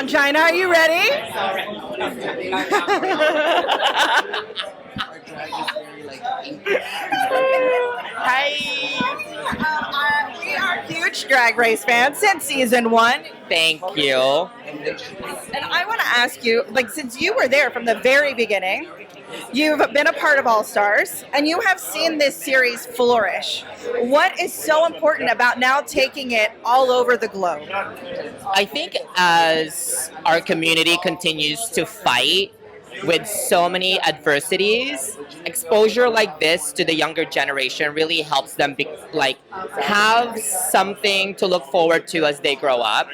on, China. Are you ready? Hi. We are huge Drag Race fans since season one. Thank you. And I want to ask you, like, since you were there from the very beginning, you've been a part of All Stars, and you have seen this series flourish. What is so important about now taking it all over the globe? I think as our community continues to fight with so many adversities, exposure like this to the younger generation really helps them have something to look forward to as they grow up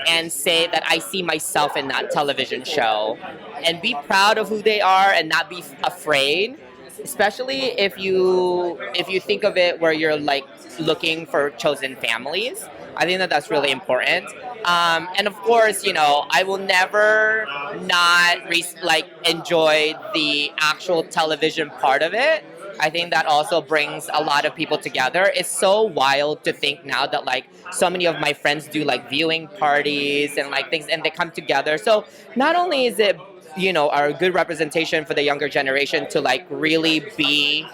and say that I see myself in that television show and be proud of who they are and not be afraid, especially if you think of it where you're like looking for chosen families. I think that that's really important. And of course, I will never not enjoy the actual television part of it. I think that also brings a lot of people together. It's so wild to think now that so many of my friends do viewing parties and things, and they come together. So not only is it a good representation for the younger generation to really be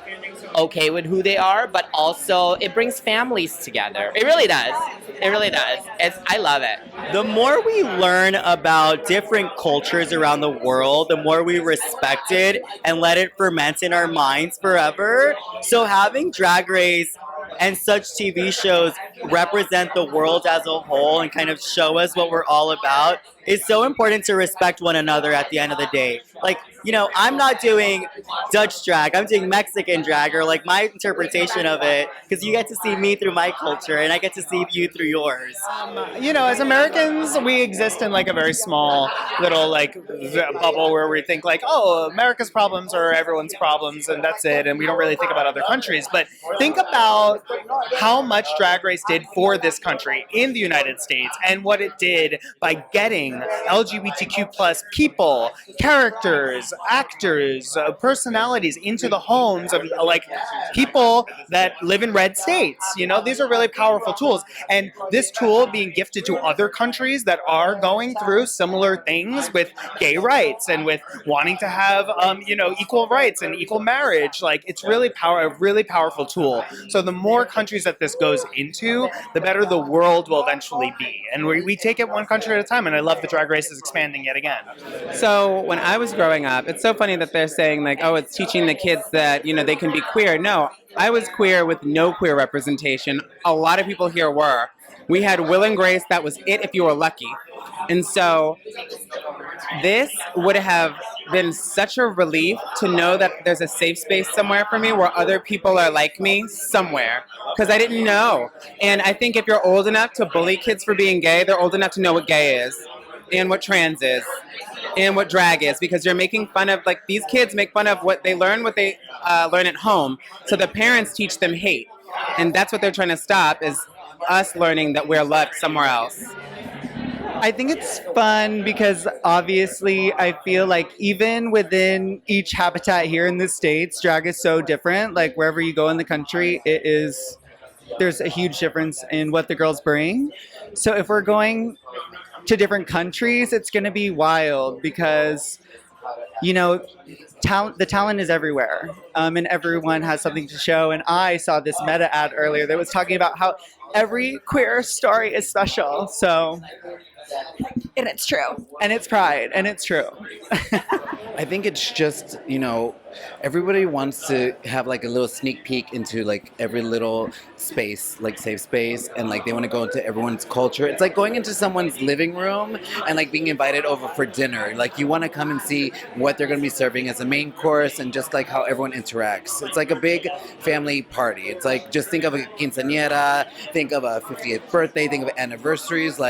okay with who they are, but also it brings families together. It really does. It really does. I love it. The more we learn about different cultures around the world, the more we respect it and let it ferment in our minds forever. So having Drag Race and such TV shows represent the world as a whole and kind of show us what we're all about is so important to respect one another at the end of the day. I'm not doing Dutch drag, I'm doing Mexican drag, or my interpretation of it, because you get to see me through my culture and I get to see you through yours. As Americans, we exist in a very small little bubble where we think oh, America's problems are everyone's problems and that's it, and we don't really think about other countries. But think about how much Drag Race did for this country in the United States and what it did by getting LGBTQ plus people, characters, actors, personalities into the homes of people that live in red states. These are really powerful tools, and this tool being gifted to other countries that are going through similar things with gay rights and with wanting to have equal rights and equal marriage. It's really a really powerful tool. So the more countries that this goes into, the better the world will eventually be. And we take it one country at a time, and I love that Drag Race is expanding yet again. So when I was growing up, it's so funny that they're saying oh, it's teaching the kids that, they can be queer. No, I was queer with no queer representation. A lot of people here were. We had Will and Grace, that was it if you were lucky. And so this would have been such a relief to know that there's a safe space somewhere for me where other people are like me somewhere, because I didn't know. And I think if you're old enough to bully kids for being gay, they're old enough to know what gay is and what trans is and what drag is, because you're making fun of, these kids make fun of what they learn at home. So the parents teach them hate. And that's what they're trying to stop, is us learning that we're loved somewhere else. I think it's fun because obviously I feel even within each habitat here in the States, drag is so different. Wherever you go in the country, there's a huge difference in what the girls bring. So if we're going to different countries, it's going to be wild because, the talent is everywhere, and everyone has something to show. And I saw this meta ad earlier that was talking about how every queer story is special. So, And it's true. And it's pride, and it's true. I think it's just, everybody wants to have a little sneak peek into every little space, safe space, and they want to go into everyone's culture. It's like going into someone's living room and being invited over for dinner. You want to come and see what they're going to be serving as a main course and just how everyone interacts. It's a big family party. It's just think of a quinceañera, think of a 50th birthday, think of anniversaries.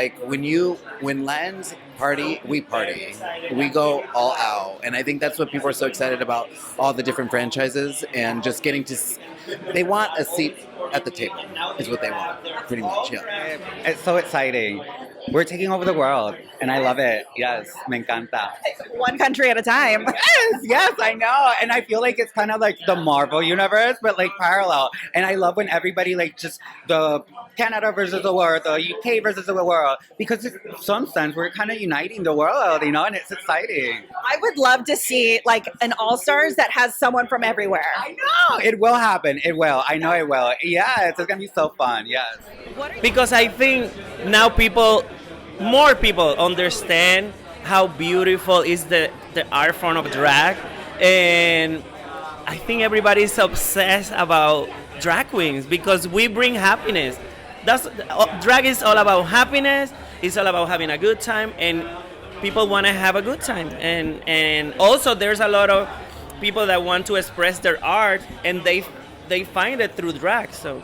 When Latins party, we party. We go all out. And I think that's what people are so excited about, all the different franchises, and just getting to... They want a seat at the table, is what they want, pretty much, yeah. It's so exciting. we're taking over the world, and I love it. Yes, me encanta. One country at a time. Yes, I know. And I feel like it's kind of like the Marvel universe, but like parallel. And I love when everybody like just the Canada versus the world, the UK versus the world, because in some sense we're kind of uniting the world, you know, and it's exciting. I would love to see like an All Stars that has someone from everywhere. I know it will happen. It will. I know it will. Yes, it's gonna be so fun. Yes. Because I think now more people understand how beautiful is the art form of drag, and I think everybody's obsessed about drag queens because we bring happiness. Drag is all about happiness. It's all about having a good time, and people want to have a good time. And also there's a lot of people that want to express their art, and they find it through drag. So